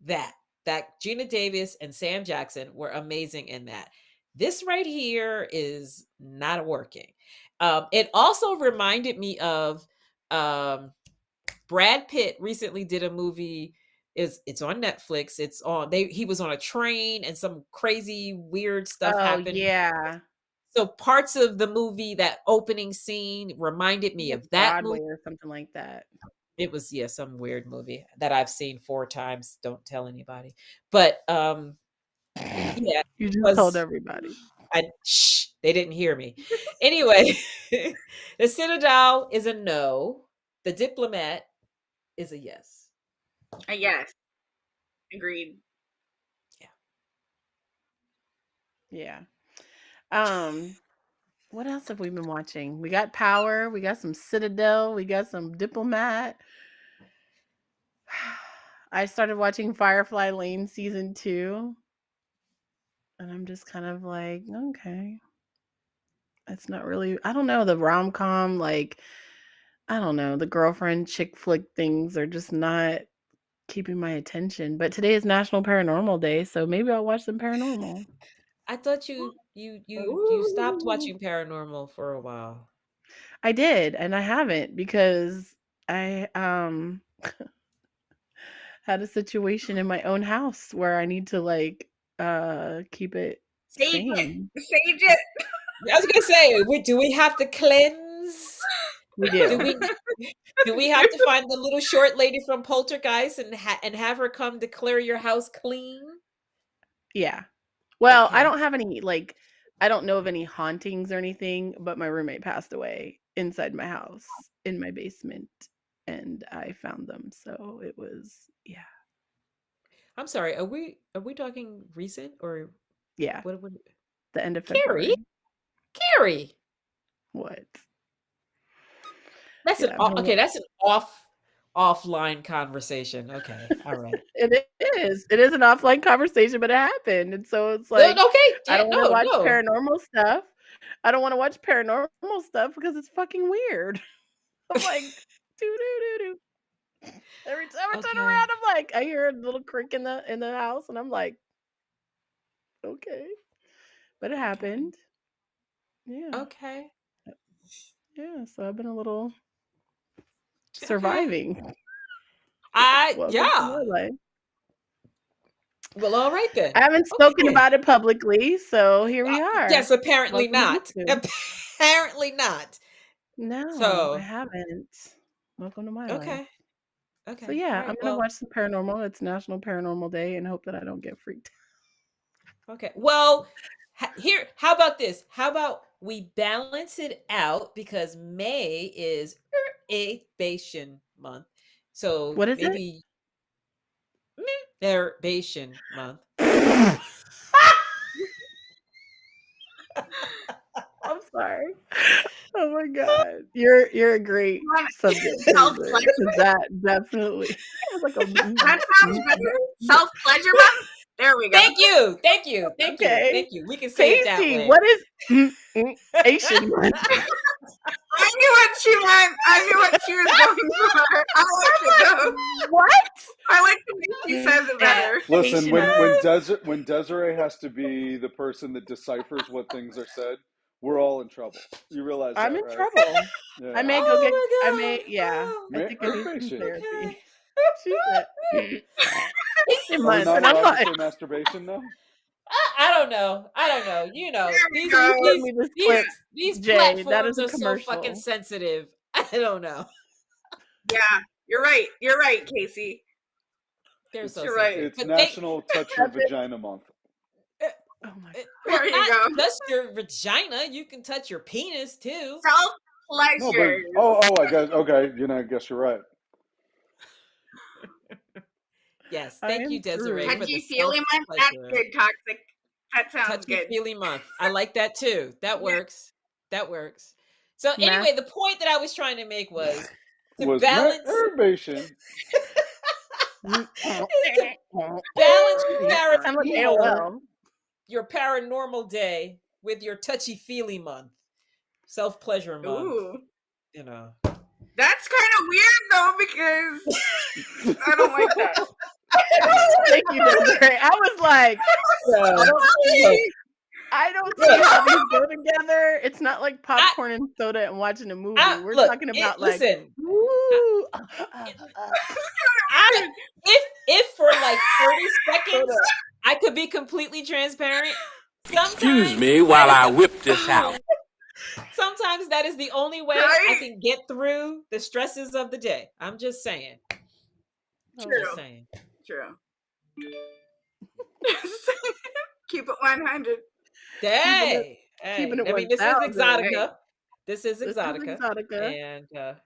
that. That Gina Davis and Sam Jackson were amazing in that. This right here is not working. It also reminded me of Brad Pitt recently did a movie. It's on Netflix. He was on a train and some crazy weird stuff Oh happened. yeah. So parts of the movie, that opening scene reminded me of that Broadway movie. or something like that. It was some weird movie that I've seen 4 times. Don't tell anybody. But yeah, You it just told was everybody. they didn't hear me. Anyway, the Citadel is a no. The Diplomat is a yes. Yes. Agreed. Yeah. What else have we been watching? We got Power, we got some Citadel, we got some Diplomat. I started watching Firefly Lane season 2. And I'm just kind of like, okay. It's not really, I don't know, the rom-com, like, I don't know, the girlfriend chick flick things are just not keeping my attention. But today is National Paranormal Day, so maybe I'll watch some paranormal. I thought you stopped watching paranormal for a while. I did, and I haven't because I had a situation in my own house where I need to like keep it sane. Sage it. I was gonna say, do we have to cleanse? We Do do. we have to find the little short lady from Poltergeist and have her come to clear your house clean? Yeah. Well, I Okay. don't have any like I don't know of any hauntings or anything, but my roommate passed away inside my house in my basement and I found them. So it was I'm sorry. Are we talking recent or yeah, what? the end of Kari, February. Kari. What? That's Yeah, my okay. That's an offline conversation. Okay, all right. it is. It is an offline conversation, but it happened. And so it's No, like okay. I Yeah, don't want to watch no. paranormal stuff. I don't want to watch paranormal stuff because it's fucking weird. I'm like, doo doo doo doo. Every time I turn Okay. around, I'm like, I hear a little creak in the house, and I'm like, okay. But it Okay. happened. Yeah. Okay. Yeah. So I've been a little surviving. Yeah. To my life. Well, all right then. I haven't spoken about it publicly, so here we are. Yes, apparently not. Apparently not. No, I haven't. Welcome to my life. Okay. So yeah, right, I'm gonna watch some paranormal. It's National Paranormal Day, and hope that I don't get freaked. Okay. Well, here. How about this? How about we balance it out because May is Erbation month. So what is maybe Erbation month. I'm sorry. Oh my god, you're a great subject. That definitely. That sounds better. Self-pleasure month. There we go. Thank you. We can say it that way. What is Asian month? I knew what she meant. I knew what she was going for. I like it though. What? I like the way she says it better. Listen, when Desiree has to be the person that deciphers what things are said, we're all in trouble. You realize I'm that, in right? trouble. Yeah. I may go get. I may. Yeah. I think I need some therapy. Okay. She said. Are we not allowed to say masturbation now? I don't know. You know, these Jay, platforms are so fucking sensitive. I don't know. Yeah, you're right. You're right, Casey. You're right. It's National Touch Your Vagina Month. Oh my God. There you go. Just your vagina. You can touch your penis too. Self-pleasure. No, I guess okay. I guess you're right. Yes, thank you, Desiree. Touchy-feely month. That's good, Toxic. That sounds good. Touchy-feely month. I like that too. That works. So anyway, the point that I was trying to make was to balance. Balance your paranormal day with your touchy-feely month, self-pleasure month. Ooh. That's kind of weird though because I don't like that. Thank you, Desiree. I was like, I don't see how these go together. It's not like popcorn and soda and watching a movie. We're talking about if for like 30 seconds I could be completely transparent. Excuse me while I whip this out. Sometimes that is the only way I can get through the stresses of the day. I'm just saying. True. Keep it 100. Keeping it 1,000. This is EXXXOTICA. This is EXXXOTICA. And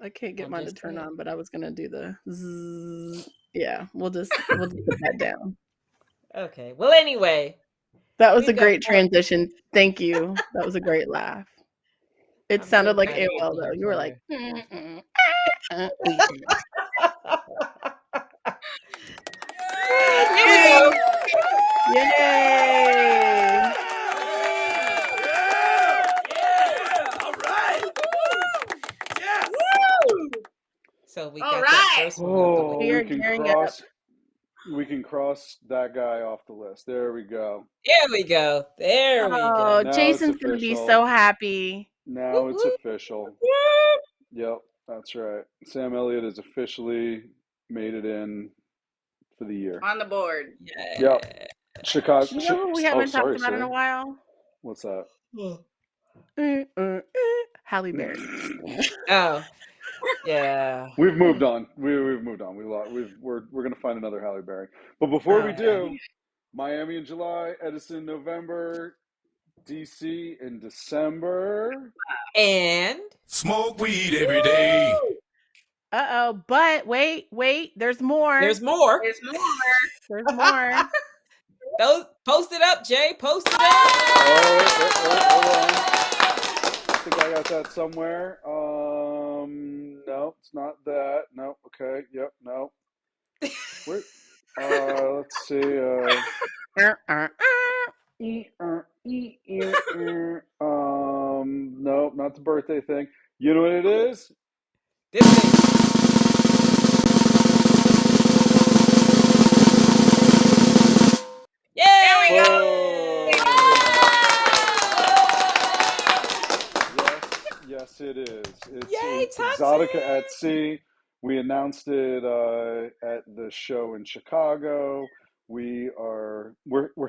I can't get mine to turn on, but I was gonna do the zzz. Yeah, we'll just put that down. Okay. Well, anyway. That was a great transition. Thank you. That was a great laugh. It sounded like AOL though. You were like, Yay! All right. Yeah. Woo! So we got that first one. We can cross that guy off the list. There we go. There we go. Oh, Jason's going to be so happy. Now it's official. Yep, that's right. Sam Elliott has officially made it in for the year. On the board. Yeah. Yep. Chicago. You know who we haven't talked about in a while? What's that? Halle Berry. Oh. Yeah. We've moved on. We've moved on. We're gonna find another Halle Berry. But before we do, Miami in July, Edison in November, DC in December, and smoke weed every day. But wait, there's more. There's more. Those post it up, Jay. Post it up. Hold on. I think I got that somewhere. No, it's not that. No. Okay. Yep. No. Where? Let's see. No, not the birthday thing. You know what it is? This thing. Yeah. There we go. Yes, it is. It's Yay, Exotica at Sea. We announced it at the show in Chicago. We're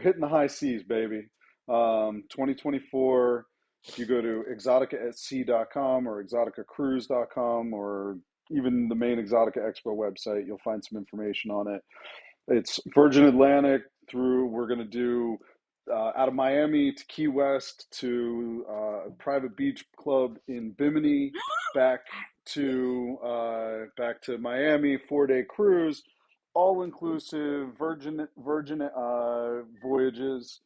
hitting the high seas, baby. 2024. If you go to exoticaatsea.com or exoticacruise.com or even the main Exotica Expo website, you'll find some information on it. It's Virgin Atlantic through, we're going to do out of Miami to Key West to a private beach club in Bimini, back to Miami, 4-day cruise, all inclusive, virgin voyages,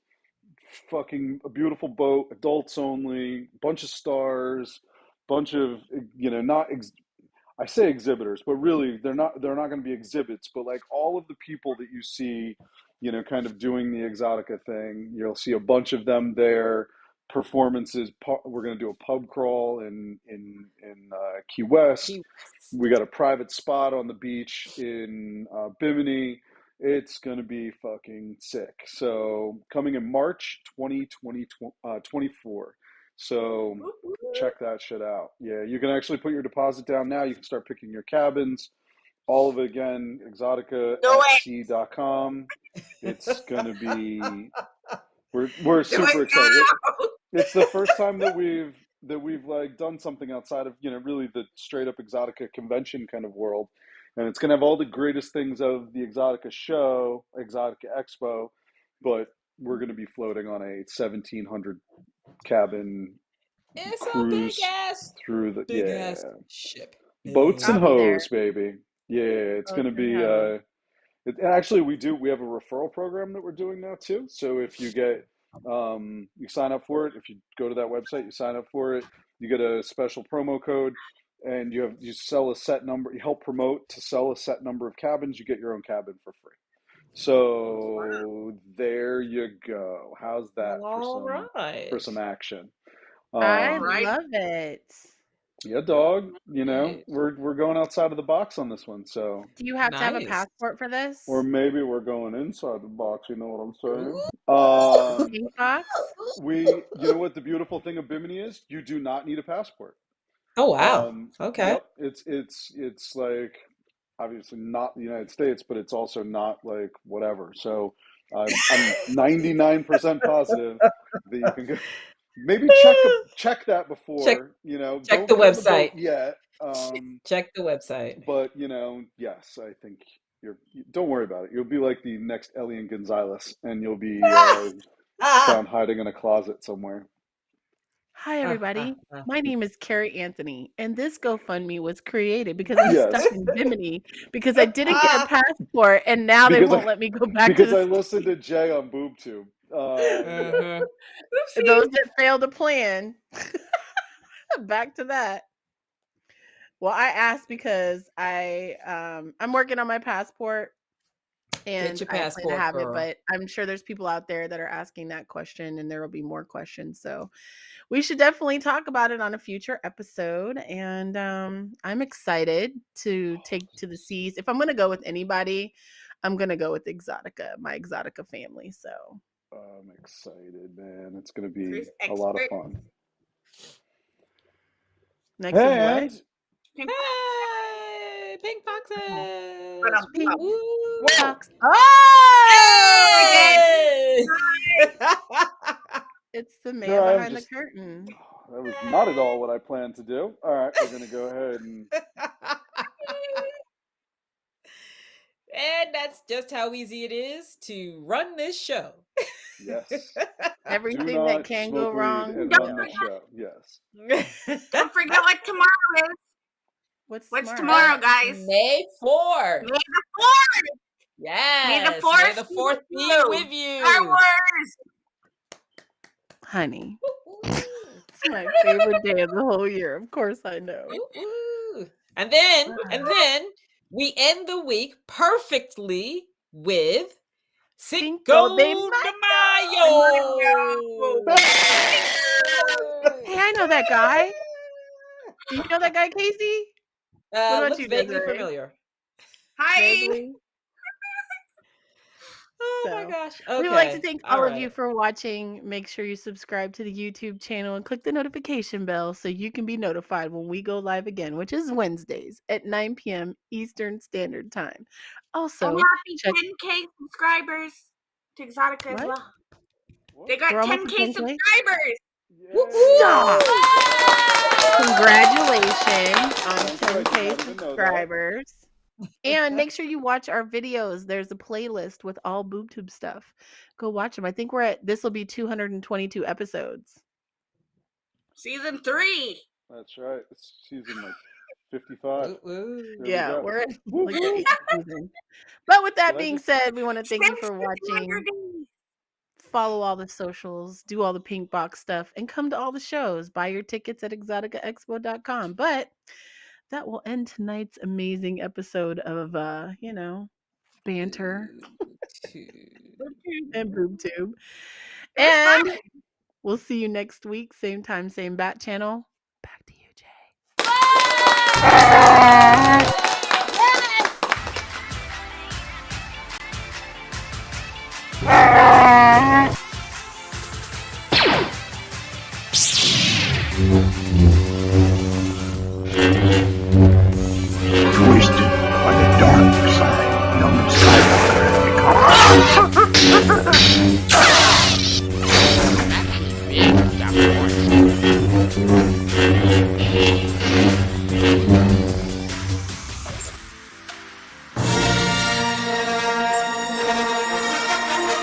fucking a beautiful boat, adults only, bunch of stars, bunch of not I say exhibitors, but really they're not going to be exhibits, but like all of the people that you see, kind of doing the Exotica thing, you'll see a bunch of them there. Performances. We're going to do a pub crawl in Key West. We got a private spot on the beach in Bimini. It's going to be fucking sick. So coming in March 2024. So check that shit out. Yeah, you can actually put your deposit down now. You can start picking your cabins. All of it again, EXXXOTICAtv.com. It's gonna be. We're super excited. It's the first time that we've like done something outside of really the straight up Exotica convention kind of world, and it's gonna have all the greatest things of the Exotica show, Exotica Expo, but we're gonna be floating on a 1,700 cabin cruise through the big ass ship. boats and hoes, baby. Yeah, it's gonna be. Actually, we have a referral program that we're doing now too. So if you get you sign up for it. If you go to that website, you sign up for it. You get a special promo code, and you sell a set number. You help promote to sell a set number of cabins. You get your own cabin for free. So there you go. How's that for some action? I love it. Yeah, dog. We're going outside of the box on this one. So do you have to have a passport for this? Or maybe we're going inside the box. You know what I'm saying? You know what the beautiful thing of Bimini is? You do not need a passport. Oh wow. Okay. Yep. It's like obviously not the United States, but it's also not like whatever. So I'm 99% positive that you can go. Maybe check that before check Don't the get on website the boat yet. Check the website. But yes, I think don't worry about it. You'll be like the next Elian Gonzalez, and you'll be found hiding in a closet somewhere. Hi, everybody. My name is Kari Anthony, and this GoFundMe was created because I'm stuck in Bimini because I didn't get a passport, and now they won't let me go back because I listened to Jay on BoobTube. Those that failed to plan. Back to that. Well, I asked because I'm working on my passport, and I plan to have it, but I'm sure there's people out there that are asking that question, and there will be more questions. So we should definitely talk about it on a future episode. And I'm excited to take to the seas. If I'm going to go with anybody, I'm going to go with Exotica, my Exotica family. So I'm excited, man. It's going to be a lot of fun. Next is what? Hey, pink boxes. Pink box. Oh! Hey! It's the man behind the curtain. That was not at all what I planned to do. All right, we're going to go ahead and... And that's just how easy it is to run this show. Yes. Everything that can go wrong. And run the show. Yes. Don't forget what tomorrow is. What's tomorrow, guys? May 4th. May the 4th. Yes. May the 4th be with you. Star Wars. Honey. It's my favorite day of the whole year. Of course I know. And then we end the week perfectly with Cinco de Mayo. Hey, I know that guy. Do you know that guy, Casey? Looks vaguely familiar. Hi. Oh So, my gosh. we would like to Okay. thank All all of you right. for watching. Make sure you subscribe to the YouTube channel and click the notification bell so you can be notified when we go live again, which is Wednesdays at 9 p.m. Eastern Standard Time. Also, and happy check 10K subscribers to Exotica as what? well. What? They got We're almost at 10K 10K? subscribers. Stop! Woo! Congratulations on Thank you. I did 10K not even know that. subscribers. And make sure you watch our videos. There's a playlist with all BoobTube stuff. Go watch them. I think this will be 222 episodes. Season 3. That's right. It's season like 55. Yeah, we're in like the 8th season. But with that being said, we want to thank you for watching. Follow all the socials, do all the pink box stuff, and come to all the shows. Buy your tickets at EXXXOTICA.tv. But that will end tonight's amazing episode of banter and BoobTube. And we'll see you next week, same time, same bat channel. Back to you, Jay.